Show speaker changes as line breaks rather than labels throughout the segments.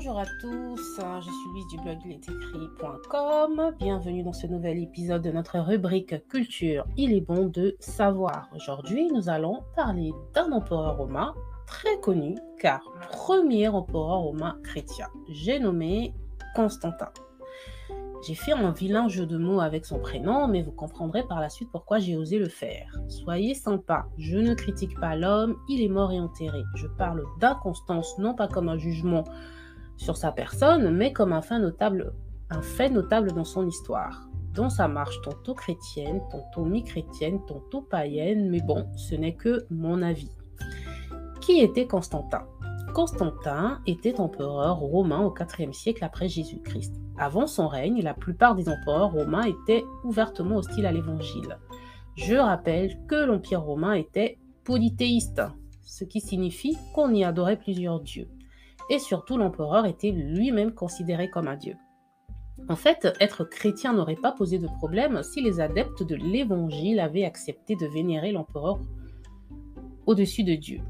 Bonjour à tous, je suis Louise du blog ilestécrit.com. Bienvenue dans ce nouvel épisode de notre rubrique Culture. Il est bon de savoir. Aujourd'hui, nous allons parler d'un empereur romain très connu car premier empereur romain chrétien. J'ai nommé Constantin. J'ai fait un vilain jeu de mots avec son prénom, mais vous comprendrez par la suite pourquoi j'ai osé le faire. Soyez sympa, je ne critique pas l'homme, il est mort et enterré. Je parle d'inconstance, non pas comme un jugement sur sa personne, mais comme un fait notable dans son histoire. Dans sa marche tantôt chrétienne, tantôt mi-chrétienne, tantôt païenne, mais bon, ce n'est que mon avis. Qui était Constantin ? Constantin était empereur romain au IVe siècle après Jésus-Christ. Avant son règne, la plupart des empereurs romains étaient ouvertement hostiles à l'évangile. Je rappelle que l'Empire romain était polythéiste, ce qui signifie qu'on y adorait plusieurs dieux. Et surtout, l'empereur était lui-même considéré comme un dieu. En fait, être chrétien n'aurait pas posé de problème si les adeptes de l'évangile avaient accepté de vénérer l'empereur au-dessus de Dieu.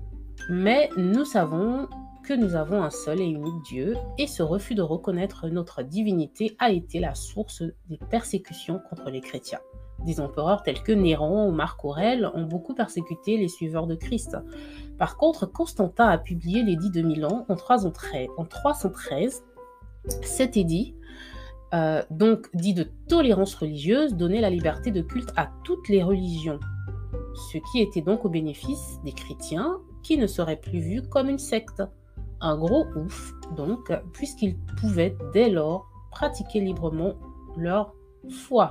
Mais nous savons que nous avons un seul et unique Dieu, et ce refus de reconnaître notre divinité a été la source des persécutions contre les chrétiens. Des empereurs tels que Néron ou Marc Aurèle ont beaucoup persécuté les suiveurs de Christ. Par contre, Constantin a publié l'édit de Milan en 313. Cet édit, donc dit de tolérance religieuse, donnait la liberté de culte à toutes les religions, ce qui était donc au bénéfice des chrétiens qui ne seraient plus vus comme une secte. Un gros ouf, donc, puisqu'ils pouvaient dès lors pratiquer librement leur foi.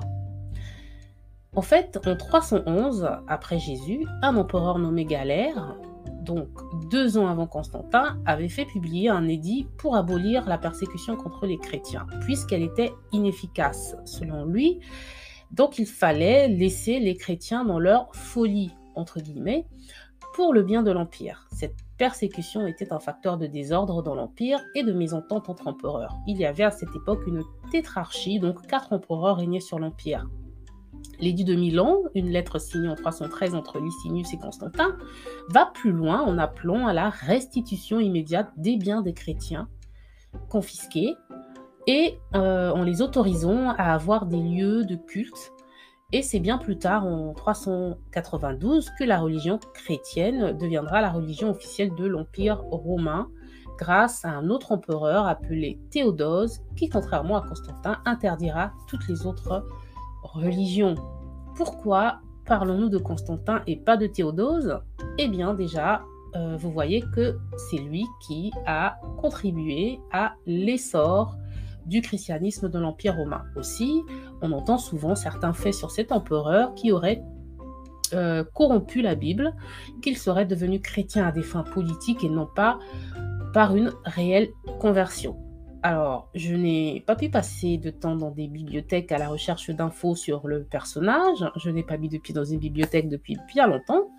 En fait, en 311 après Jésus, un empereur nommé Galère, donc 2 ans avant Constantin, avait fait publier un édit pour abolir la persécution contre les chrétiens, puisqu'elle était inefficace, selon lui. Donc il fallait laisser les chrétiens dans leur folie, entre guillemets, pour le bien de l'Empire. Cette persécution était un facteur de désordre dans l'Empire et de mésentente entre empereurs. Il y avait à cette époque une tétrarchie, donc 4 empereurs régnaient sur l'Empire. L'édit de Milan, une lettre signée en 313 entre Licinius et Constantin, va plus loin en appelant à la restitution immédiate des biens des chrétiens confisqués et en les autorisant à avoir des lieux de culte. Et c'est bien plus tard, en 392, que la religion chrétienne deviendra la religion officielle de l'Empire romain grâce à un autre empereur appelé Théodose qui, contrairement à Constantin, interdira toutes les autres religions. Pourquoi parlons-nous de Constantin et pas de Théodose ? Eh bien déjà, vous voyez que c'est lui qui a contribué à l'essor du christianisme de l'Empire romain. Aussi, on entend souvent certains faits sur cet empereur qui aurait corrompu la Bible, qu'il serait devenu chrétien à des fins politiques et non pas par une réelle conversion. Alors, je n'ai pas pu passer de temps dans des bibliothèques à la recherche d'infos sur le personnage. Je n'ai pas mis de pied dans une bibliothèque depuis bien longtemps.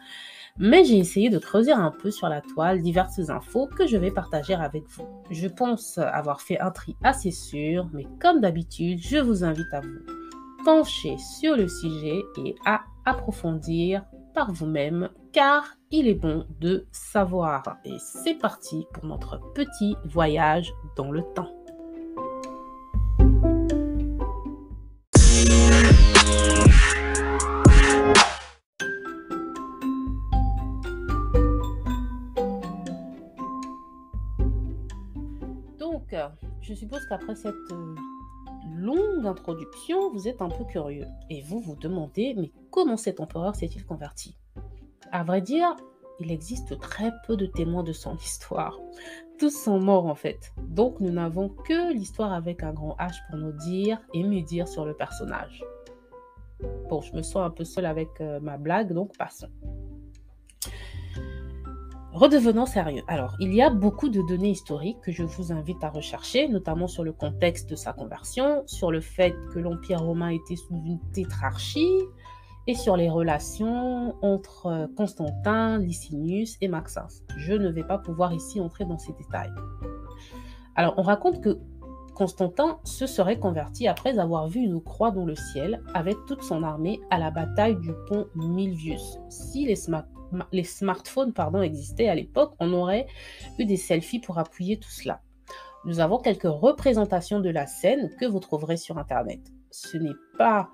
Mais j'ai essayé de creuser un peu sur la toile diverses infos que je vais partager avec vous. Je pense avoir fait un tri assez sûr, mais comme d'habitude, je vous invite à vous pencher sur le sujet et à approfondir par vous-même, car il est bon de savoir. Et c'est parti pour notre petit voyage dans le temps. Donc, je suppose qu'après cette longue introduction, vous êtes un peu curieux et vous vous demandez, mais comment cet empereur s'est-il converti ? À vrai dire, il existe très peu de témoins de son histoire. Tous sont morts en fait. Donc, nous n'avons que l'histoire avec un grand H pour nous dire et médire sur le personnage. Bon, je me sens un peu seule avec ma blague, donc passons. Redevenons sérieux. Alors, il y a beaucoup de données historiques que je vous invite à rechercher, notamment sur le contexte de sa conversion, sur le fait que l'Empire romain était sous une tétrarchie et sur les relations entre Constantin, Licinius et Maxence. Je ne vais pas pouvoir ici entrer dans ces détails. Alors, on raconte que Constantin se serait converti après avoir vu une croix dans le ciel avec toute son armée à la bataille du pont Milvius. Si les smartphones existaient à l'époque, on aurait eu des selfies pour appuyer tout cela. Nous avons quelques représentations de la scène que vous trouverez sur Internet. Ce n'est pas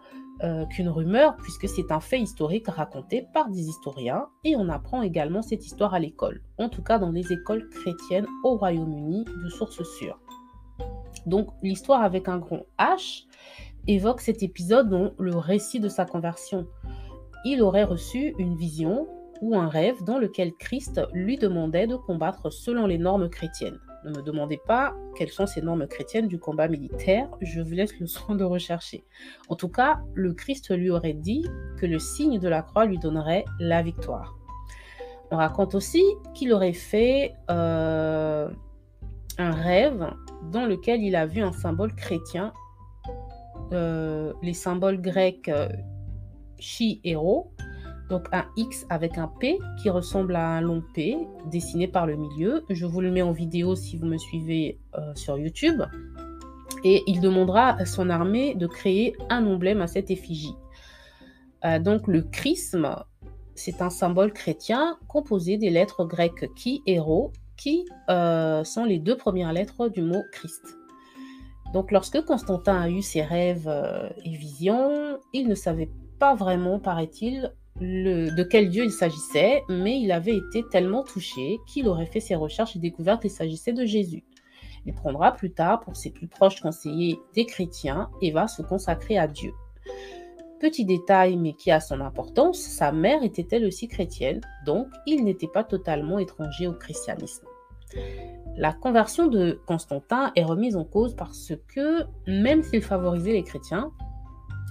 qu'une rumeur, puisque c'est un fait historique raconté par des historiens, et on apprend également cette histoire à l'école, en tout cas dans les écoles chrétiennes au Royaume-Uni, de sources sûres. Donc l'histoire avec un grand H évoque cet épisode dont le récit de sa conversion. Il aurait reçu une vision ou un rêve dans lequel Christ lui demandait de combattre selon les normes chrétiennes. Ne me demandez pas quelles sont ces normes chrétiennes du combat militaire, je vous laisse le soin de rechercher. En tout cas, le Christ lui aurait dit que le signe de la croix lui donnerait la victoire. On raconte aussi qu'il aurait fait un rêve dans lequel il a vu un symbole chrétien, les symboles grecs chi et rho, donc un X avec un P qui ressemble à un long P dessiné par le milieu. Je vous le mets en vidéo si vous me suivez sur YouTube. Et il demandera à son armée de créer un emblème à cette effigie. Donc le chrisme, c'est un symbole chrétien composé des lettres grecques chi et rho, qui sont les deux premières lettres du mot Christ. Donc lorsque Constantin a eu ses rêves et visions, il ne savait pas vraiment, paraît-il, de quel dieu il s'agissait, mais il avait été tellement touché qu'il aurait fait ses recherches et découvert qu'il s'agissait de Jésus. Il prendra plus tard pour ses plus proches conseillers des chrétiens et va se consacrer à Dieu. Petit détail, mais qui a son importance, sa mère était elle aussi chrétienne, donc il n'était pas totalement étranger au christianisme. La conversion de Constantin est remise en cause parce que, même s'il favorisait les chrétiens,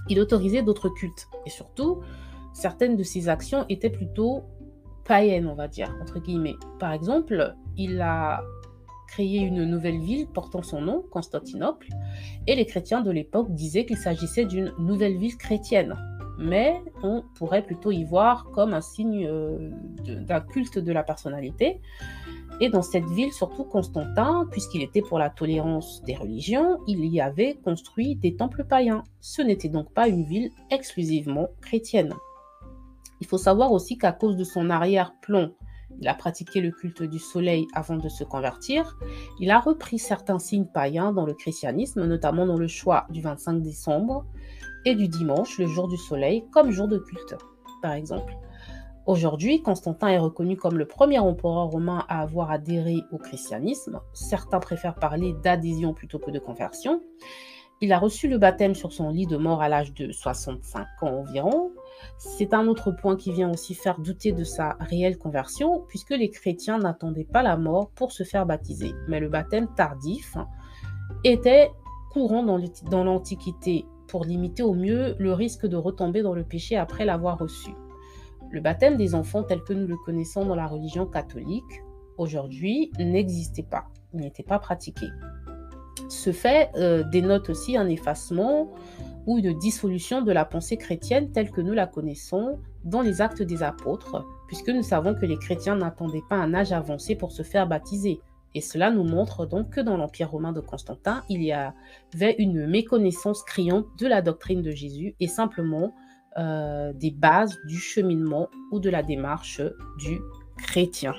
il autorisait d'autres cultes. Et surtout, certaines de ses actions étaient plutôt païennes, on va dire, entre guillemets. Par exemple, il a créé une nouvelle ville portant son nom, Constantinople, et les chrétiens de l'époque disaient qu'il s'agissait d'une nouvelle ville chrétienne. Mais on pourrait plutôt y voir comme un signe d'un culte de la personnalité. Et dans cette ville, surtout Constantin, puisqu'il était pour la tolérance des religions, il y avait construit des temples païens. Ce n'était donc pas une ville exclusivement chrétienne. Il faut savoir aussi qu'à cause de son arrière-plan, il a pratiqué le culte du soleil avant de se convertir. Il a repris certains signes païens dans le christianisme, notamment dans le choix du 25 décembre et du dimanche, le jour du soleil, comme jour de culte, par exemple. Aujourd'hui, Constantin est reconnu comme le premier empereur romain à avoir adhéré au christianisme. Certains préfèrent parler d'adhésion plutôt que de conversion. Il a reçu le baptême sur son lit de mort à l'âge de 65 ans environ. C'est un autre point qui vient aussi faire douter de sa réelle conversion, puisque les chrétiens n'attendaient pas la mort pour se faire baptiser. Mais le baptême tardif était courant dans l'Antiquité pour limiter au mieux le risque de retomber dans le péché après l'avoir reçu. Le baptême des enfants tel que nous le connaissons dans la religion catholique, aujourd'hui, n'existait pas, il n'était pas pratiqué. Ce fait dénote aussi un effacement ou une dissolution de la pensée chrétienne telle que nous la connaissons dans les Actes des Apôtres, puisque nous savons que les chrétiens n'attendaient pas un âge avancé pour se faire baptiser. Et cela nous montre donc que dans l'Empire romain de Constantin, il y avait une méconnaissance criante de la doctrine de Jésus et simplement des bases du cheminement ou de la démarche du chrétien.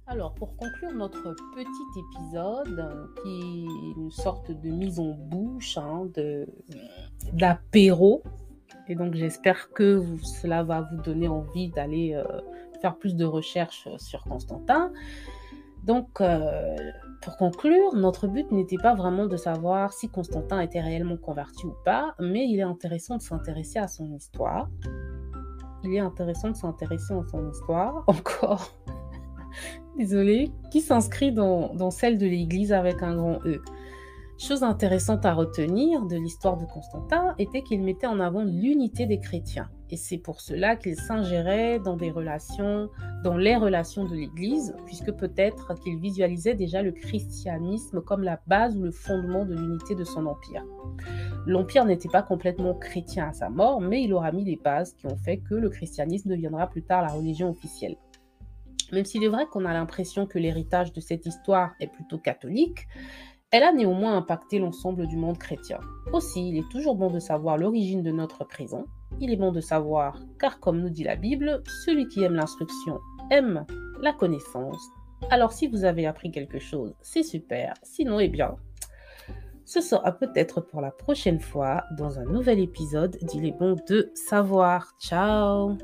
Alors, pour conclure notre petit épisode, qui est une sorte de mise en bouche, d'apéro, et donc j'espère que cela va vous donner envie d'aller faire plus de recherches sur Constantin. Donc, pour conclure, notre but n'était pas vraiment de savoir si Constantin était réellement converti ou pas, mais il est intéressant de s'intéresser à son histoire. Encore. Désolée, qui s'inscrit dans celle de l'Église avec un grand E. Chose intéressante à retenir de l'histoire de Constantin était qu'il mettait en avant l'unité des chrétiens. Et c'est pour cela qu'il s'ingérait dans les relations de l'Église, puisque peut-être qu'il visualisait déjà le christianisme comme la base ou le fondement de l'unité de son empire. L'empire n'était pas complètement chrétien à sa mort, mais il aura mis les bases qui ont fait que le christianisme deviendra plus tard la religion officielle. Même s'il est vrai qu'on a l'impression que l'héritage de cette histoire est plutôt catholique, elle a néanmoins impacté l'ensemble du monde chrétien. Aussi, il est toujours bon de savoir l'origine de notre présent. Il est bon de savoir, car comme nous dit la Bible, celui qui aime l'instruction aime la connaissance. Alors si vous avez appris quelque chose, c'est super. Sinon, eh bien, ce sera peut-être pour la prochaine fois dans un nouvel épisode d'Il est bon de savoir. Ciao!